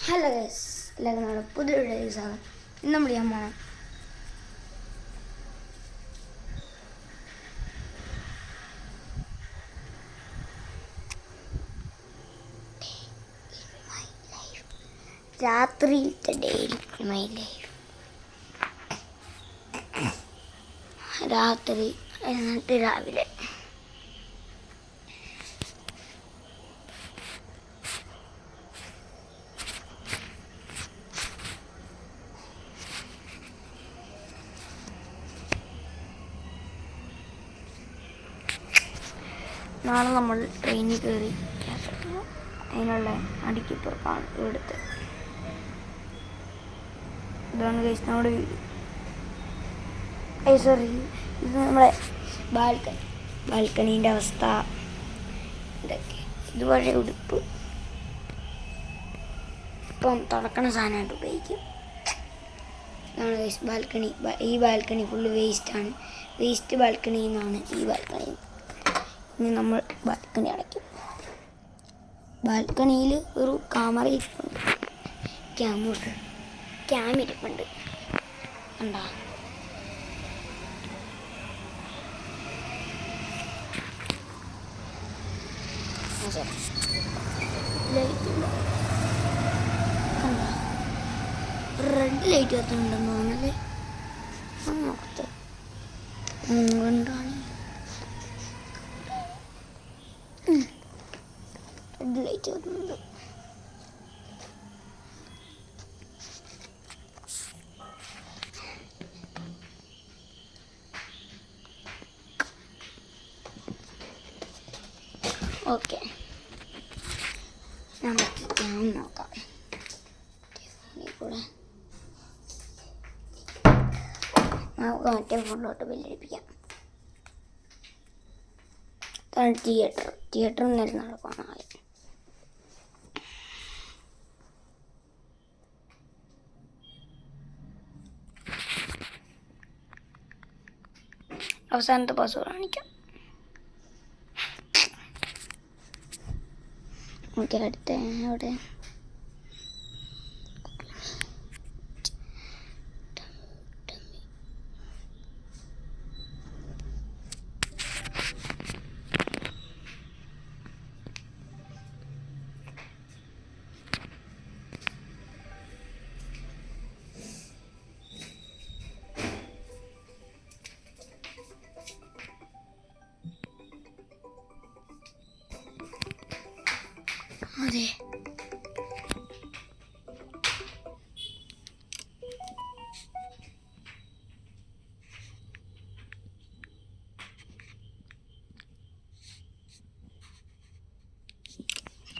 Hello guys, എല്ലാവർക്കും നമ്മുടെ പുതിയൊരു ഡേയ്സാണ്. ഇന്ന് നമ്മൾ ചെയ്യാൻ പോകണം രാത്രിയിലത്തെ ഡേ മൈ ലൈഫ്. രാത്രി എന്നിട്ട് രാവിലെ നാളെ നമ്മൾ ട്രെയിനിൽ കയറി അതിനുള്ള അടിക്കിപ്പുറത്താണ് ഇവിടുത്തെ. ഇതാണ് ഗൈസ് നമ്മുടെ വീട്. സോറി, ഇത് നമ്മുടെ ബാൽക്കണീൻ്റെ അവസ്ഥ. ഇതൊക്കെ ഇത് പഴയ ഉടുപ്പ്, ഇപ്പം തുറക്കണ സാധനമായിട്ട് ഉപയോഗിക്കും. ഇതാണ് ഗൈസ് ബാൽക്കണി. ഈ ബാൽക്കണി ഫുള്ള് വേസ്റ്റാണ്. വേസ്റ്റ് ബാൽക്കണിയിൽ നിന്നാണ് ഈ ബാൽക്കണി. ഇനി നമ്മൾ ബാൽക്കണി അടയ്ക്കും. ബാൽക്കണിയിൽ ഒരു ക്യാമറ ഇരിപ്പുണ്ട്, ക്യാം ഇരിപ്പുണ്ട് കണ്ടാ. റെഡ് ലൈറ്റ് കത്തുന്നുണ്ടെന്ന് തോന്നല്ലേ. നോക്കത്തെ കൊണ്ടാണ് റെഡ് ലൈറ്റ് കത്തുന്നുണ്ട്. ഓക്കെ, നമുക്ക് ക്യാം നോക്കാം. കൂടെ നമുക്ക് മറ്റേ ഫോണിലോട്ട് ബില്ലടിപ്പിക്കാം. അതാണ് തിയേറ്ററിൽ നേരം നടക്കണം. അവസാനത്തെ പാസ്വേഡ് കാണിക്കാം. ഓക്കെ, അടുത്ത അവിടെ അതെ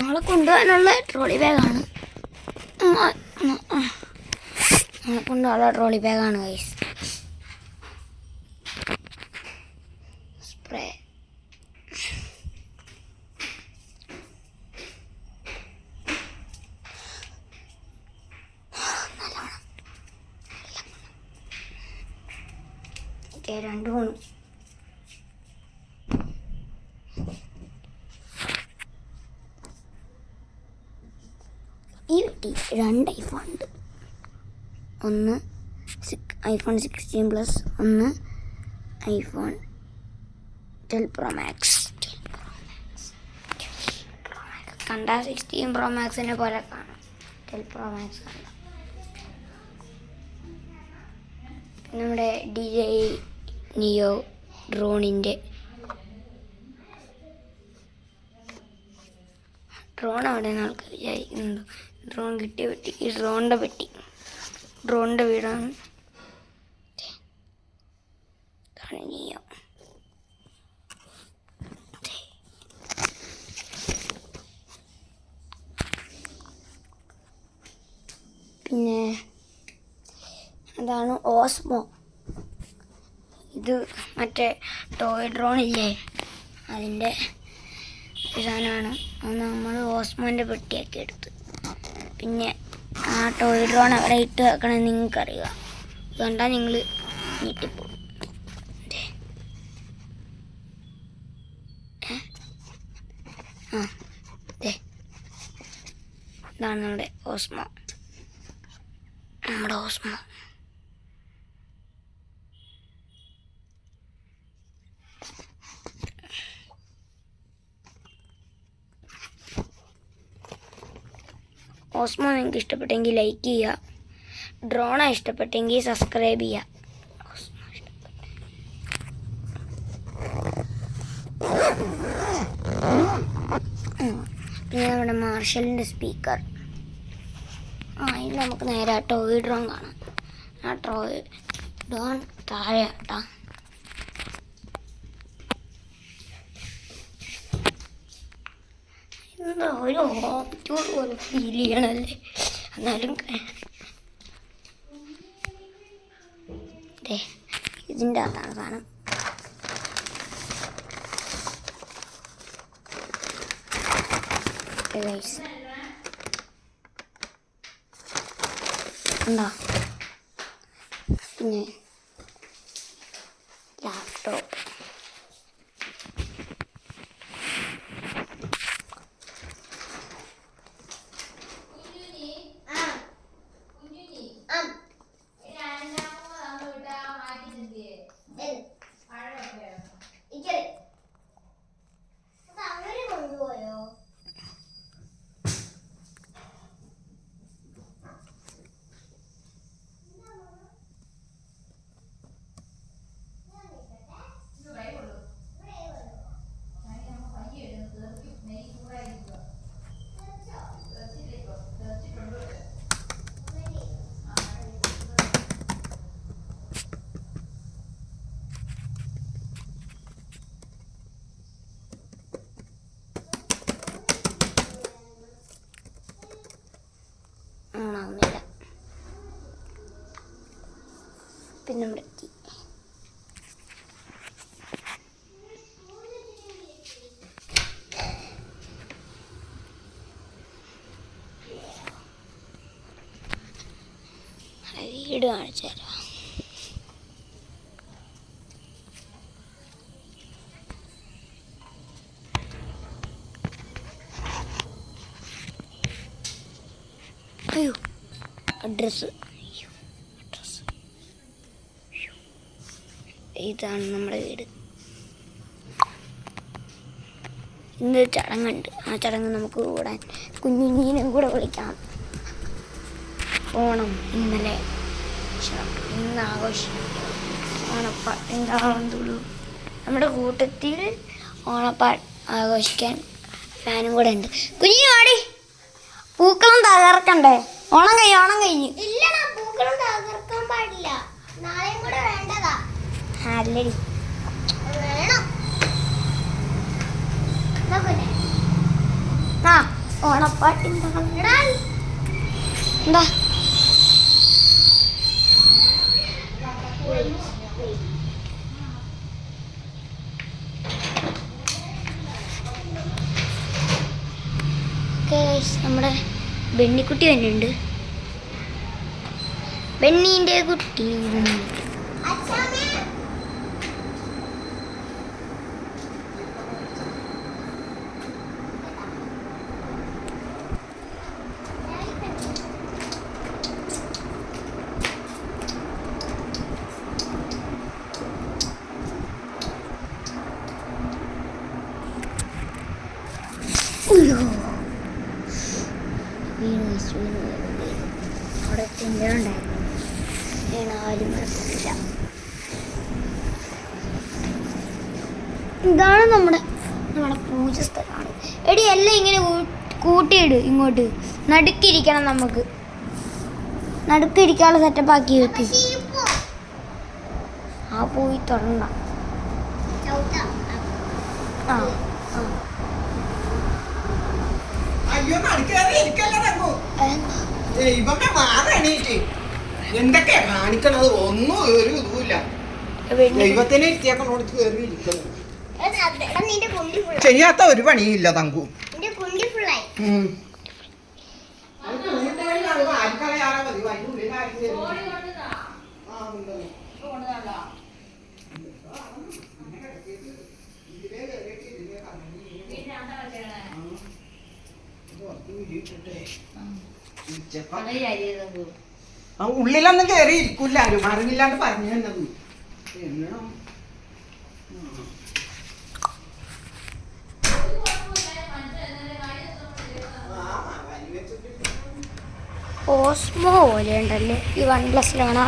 നാളെ കൊണ്ടുപോകാനുള്ള ട്രോളി ബാഗാണ്. നാളെ കൊണ്ടുപോകാനുള്ള ട്രോളി ബാഗാണ് ഗൈസ്. സ്പ്രേ രണ്ടു മൂന്ന് ഈ വീട്ടിൽ രണ്ട് ഐഫോൺ ഉണ്ട്. ഒന്ന് iPhone 16 പ്ലസ്, ഒന്ന് iPhone 12 Pro Max. കണ്ട 16 Pro Maxനെ പോലെ കാണാം. 12 Pro Max കണ്ട. നമ്മുടെ DJI Neo ഡ്രോണിൻ്റെ ഡ്രോൺ അവിടെ നിന്ന് ആൾക്കാർ വിചാരിക്കുന്നുണ്ട്. ഡ്രോൺ കിട്ടിയ പെട്ടി, ഈ ഡ്രോണിൻ്റെ പെട്ടി, ഡ്രോണിൻ്റെ വീടാണ്. നിയോ പിന്നെ അതാണ് ഓസ്മോ. ഇത് മറ്റേ ടോയ് ഡ്രോൺ ഇല്ലേ, അതിൻ്റെ സാധനമാണ്. അത് നമ്മൾ ഓസ്മോൻ്റെ പെട്ടിയാക്കി എടുത്ത്. പിന്നെ ആ ടോയ് ഡ്രോൺ അവിടെ ഇട്ട് വെക്കണമെന്ന് നിങ്ങൾക്കറിയുക. കണ്ടാൽ നിങ്ങൾ ഞെട്ടിപ്പോകും. ഇതാണ് ഇതാണ് നമ്മുടെ ഓസ്മോ. ഓസ്മോ നിങ്ങൾക്ക് ഇഷ്ടപ്പെട്ടെങ്കിൽ ലൈക്ക് ചെയ്യുക. ഡ്രോണ ഇഷ്ടപ്പെട്ടെങ്കിൽ സബ്സ്ക്രൈബ് ചെയ്യുക. പിന്നെ നമ്മുടെ മാർഷലിൻ്റെ സ്പീക്കർ. ഇനി നമുക്ക് നേരെ ടോയ് ഡ്രോൺ കാണാം. ആ ടോയ് ഡ്രോൺ താഴെ കേട്ടോ. എന്താ ഒരു ഹോം ടൂർ പോലെ ഫീൽ ചെയ്യണല്ലേ. എന്നാലും ഇതിൻ്റെ അകത്താണ് സാധനം. ഉണ്ടോ? പിന്നെ ലാപ്ടോപ്പ്. ഓണാവുന്നില്ല. പിന്നെ നമ്മുടെ വീട് കാണിച്ചു തരാം. അയ്യോ അഡ്രസ്സ്. ഇതാണ് നമ്മുടെ വീട്. ഇന്ന് ചടങ്ങുണ്ട്. ആ ചടങ്ങ് നമുക്ക് കൂടാൻ കുഞ്ഞിനും കൂടെ വിളിക്കാം. ഓണം ഇന്ന് ആഘോഷം. എന്താണെന്നുള്ളൂ നമ്മുടെ കൂട്ടത്തിൽ ഓണപ്പാട്ട് ആഘോഷിക്കാൻ ഫാനും കൂടെ ഉണ്ട്. കുഞ്ഞു പാടി. പൂക്കളം തകർക്കണ്ടേ? ഓണം കഴിഞ്ഞ്. ഇല്ലടാ, പൂക്കളം തകർക്കാൻ പാടില്ല. നാളെയും കൂടെ വേണ്ടതാ. അല്ലടി വേണം. ഓണപ്പാട്ട് എന്താ? നമ്മുടെ ബെന്നിക്കുട്ടി തന്നെയുണ്ട്. ബെന്നീൻ്റെ കുട്ടി. അവിടെ തിന്നുണ്ടായിരുന്നു. ആരും മനസ്സില്ല. ഇതാണ് നമ്മുടെ പൂജ സ്ഥലമാണ്. എടി എല്ലാം ഇങ്ങനെ കൂട്ടിയിട്. ഇങ്ങോട്ട് നടുക്കിരിക്കണം. നമുക്ക് നടുക്കിരിക്കാനുള്ള സെറ്റപ്പ് ആക്കി വെക്ക്. പോയി തുടങ്ങ. എന്തൊക്കെയാ കാണിക്കണത്? ഒന്നും ഒരു ഇതുമില്ല. ദൈവത്തിനെ ഇരുത്തിയാക്കണോട് കയറി ഇരിക്കുന്നു. ചെയ്യാത്ത ഒരു പണിയില്ല തങ്കു. ഉള്ളിലൊന്നും കയറി ഇരിക്കൂല ആരും അറിഞ്ഞില്ലാണ്ട് പറഞ്ഞു തന്നത്. ഓസ്മോ പോലെ ഉണ്ടല്ലേ ഈ OnePlus ലാണ്.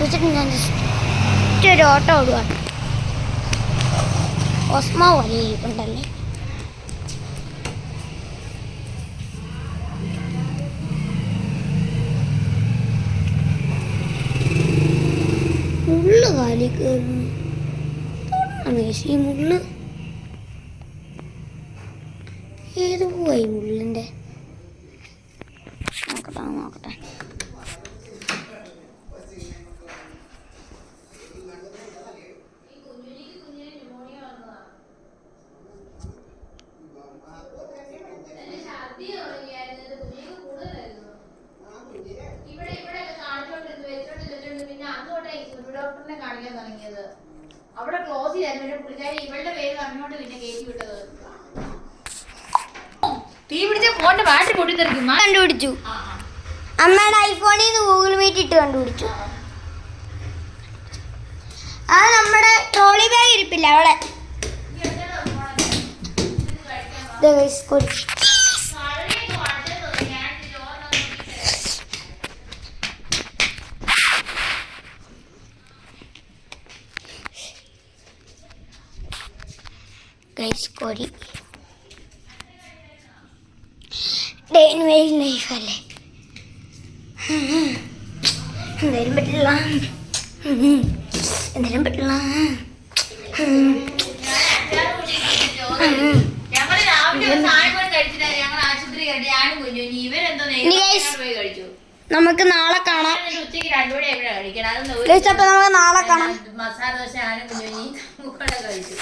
വെച്ചിട്ട് ഞാൻ ജസ്റ്റ് ഒരു ഓട്ടോ ഓടുവാണ്. ഓസ്മോ പോലെ ഉണ്ടല്ലേ. മുള്ളു കാലി കയറുന്നു. ഈ മുള്ള് ഏത് പോയി മുള്ളിൻ്റെ? നോക്കട്ടെ. അവിടെ ക്ലോസ് ചെയ്തായിരുന്നു. പുള്ളിക്കാരി ഇവളുടെ പേര് പറഞ്ഞോണ്ട് പിന്നെ കയറ്റി വിട്ടത്. തീ പിടിച്ച ഫോണിന്റെ ബാറ്ററി പൊട്ടിത്തെറിക്കും. കണ്ടുപിടിച്ചു. അമ്മയുടെ ഐഫോണിൽ നിന്ന് ഗൂഗിൾ മീറ്റ് ഇട്ട് കണ്ടുപിടിച്ചു. ആ നമ്മുടെ ട്രോളി ബാഗ് ഇരിപ്പില്ല അവിടെ. കൊടി ഡേ ഇൻ മൈ ലൈഫ് അല്ലേ. എന്തായാലും പറ്റില്ല. നമുക്ക് നാളെ കാണാം. ഉച്ചയ്ക്ക് 2 മണി എവിടെ കഴിക്കണം? അപ്പൊ നമുക്ക് നാളെ കാണാം. മസാല ദോശ ഞാനും കുഞ്ഞുഞ്ഞി കഴിച്ചു.